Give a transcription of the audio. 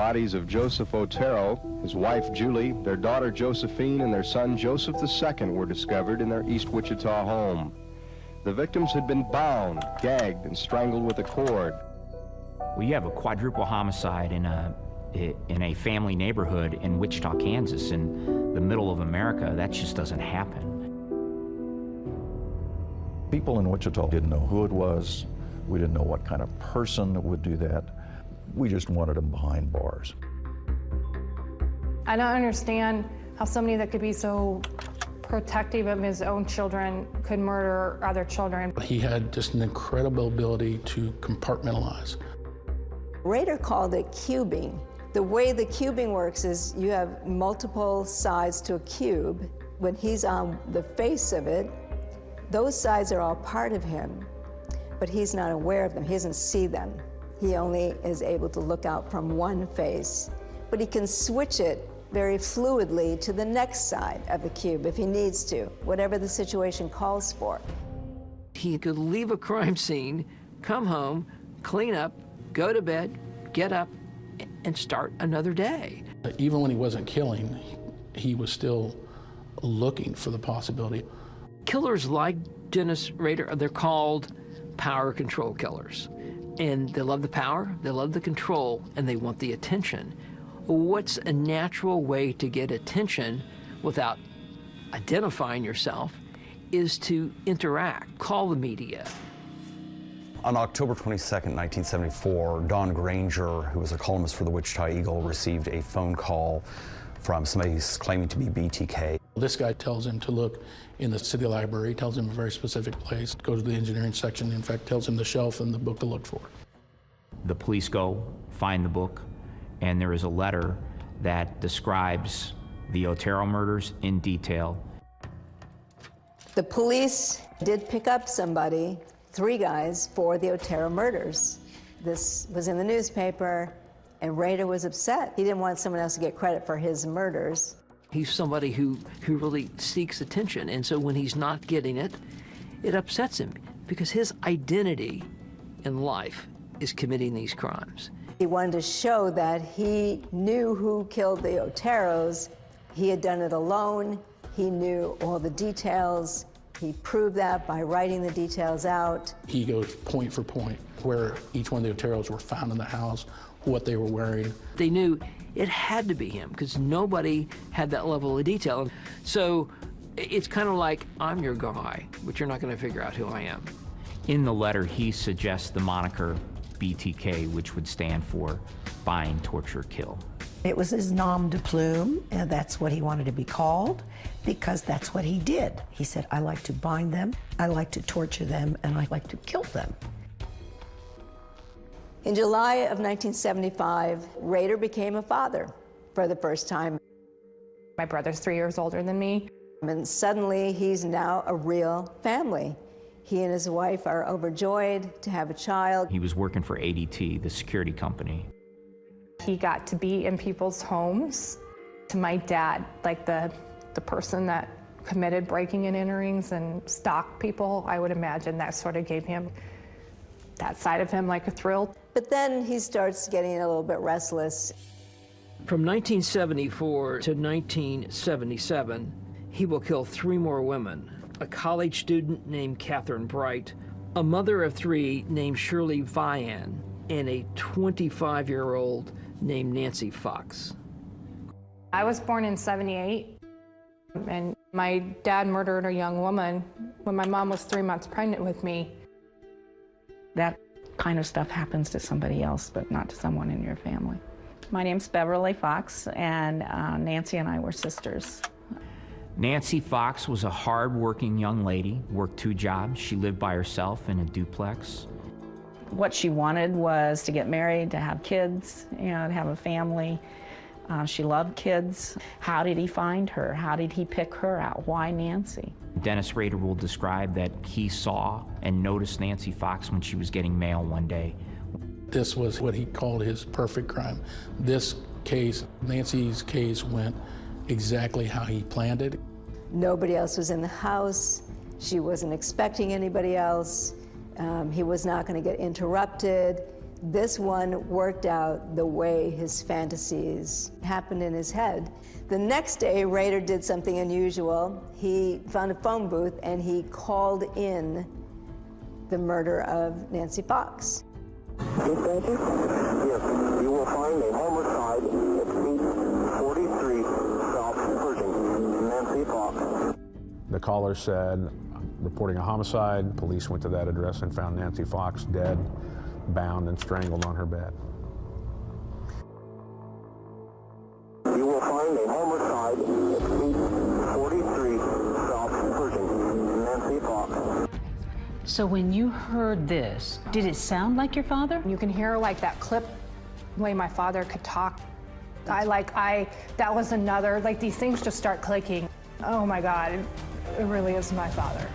bodies of Joseph Otero, his wife Julie, their daughter Josephine, and their son Joseph II were discovered in their East Wichita home. The victims had been bound, gagged, and strangled with a cord. Well, you have a quadruple homicide in a family neighborhood in Wichita, Kansas, in the middle of America. That just doesn't happen. People in Wichita didn't know who it was. We didn't know what kind of person would do that. We just wanted them behind bars. I don't understand how somebody that could be so protective of his own children could murder other children. He had just an incredible ability to compartmentalize. Rader called it cubing. The way the cubing works is you have multiple sides to a cube. When he's on the face of it, those sides are all part of him, but he's not aware of them. He doesn't see them. He only is able to look out from one face, but he can switch it very fluidly to the next side of the cube if he needs to, whatever the situation calls for. He could leave a crime scene, come home, clean up, go to bed, get up, and start another day. Even when he wasn't killing, he was still looking for the possibility. Killers like Dennis Rader, they're called power control killers. And they love the power, they love the control, and they want the attention. What's a natural way to get attention without identifying yourself is to interact, call the media. On October 22nd, 1974, Don Granger, who was a columnist for the Wichita Eagle, received a phone call from somebody who's claiming to be BTK. This guy tells him to look in the city library, tells him a very specific place, go to the engineering section, in fact, tells him the shelf and the book to look for. The police go, find the book, and there is a letter that describes the Otero murders in detail. The police did pick up somebody, 3 guys, for the Otero murders. This was in the newspaper, and Rader was upset. He didn't want someone else to get credit for his murders. He's somebody who really seeks attention, and so when he's not getting it, it upsets him because his identity in life is committing these crimes. He wanted to show that he knew who killed the Oteros. He had done it alone. He knew all the details. He proved that by writing the details out. He goes point for point where each one of the Oteros were found in the house, what they were wearing. They knew it had to be him because nobody had that level of detail. So it's kind of like, I'm your guy, but you're not going to figure out who I am. In the letter, he suggests the moniker BTK, which would stand for bind, torture, kill. It was his nom de plume, and that's what he wanted to be called, because that's what he did. He said, I like to bind them, I like to torture them, and I like to kill them. In July of 1975, Rader became a father for the first time. My brother's 3 years older than me. And suddenly, he's now a real family. He and his wife are overjoyed to have a child. He was working for ADT, the security company. He got to be in people's homes. To my dad, like the person that committed breaking and enterings and stalked people, I would imagine that sort of gave him that side of him like a thrill. But then he starts getting a little bit restless. From 1974 to 1977, he will kill 3 more women. A college student named Catherine Bright, a mother of 3 named Shirley Vian, and a 25-year-old named Nancy Fox. I was born in '78, and my dad murdered a young woman when my mom was 3 months pregnant with me. That kind of stuff happens to somebody else, but not to someone in your family. My name's Beverly Fox, and Nancy and I were sisters. Nancy Fox was a hard-working young lady, worked 2 jobs. She lived by herself in a duplex. What she wanted was to get married, to have kids, you know, to have a family. She loved kids. How did he find her? How did he pick her out? Why Nancy? Dennis Rader will describe that he saw and noticed Nancy Fox when she was getting mail one day. This was what he called his perfect crime. This case, Nancy's case, went exactly how he planned it. Nobody else was in the house. She wasn't expecting anybody else. He was not going to get interrupted. This one worked out the way his fantasies happened in his head. The next day, Rader did something unusual. He found a phone booth and he called in the murder of Nancy Fox. Thank you. Yes, you will find a homicide at 843 South Pershing, Nancy Fox. The caller said, reporting a homicide. Police went to that address and found Nancy Fox dead, bound and strangled on her bed. You will find a homicide at 843 South Pershing, Nancy Fox. So when you heard this, did it sound like your father? You can hear like that clip, the way my father could talk. That was another, like these things just start clicking. Oh my God, it really is my father.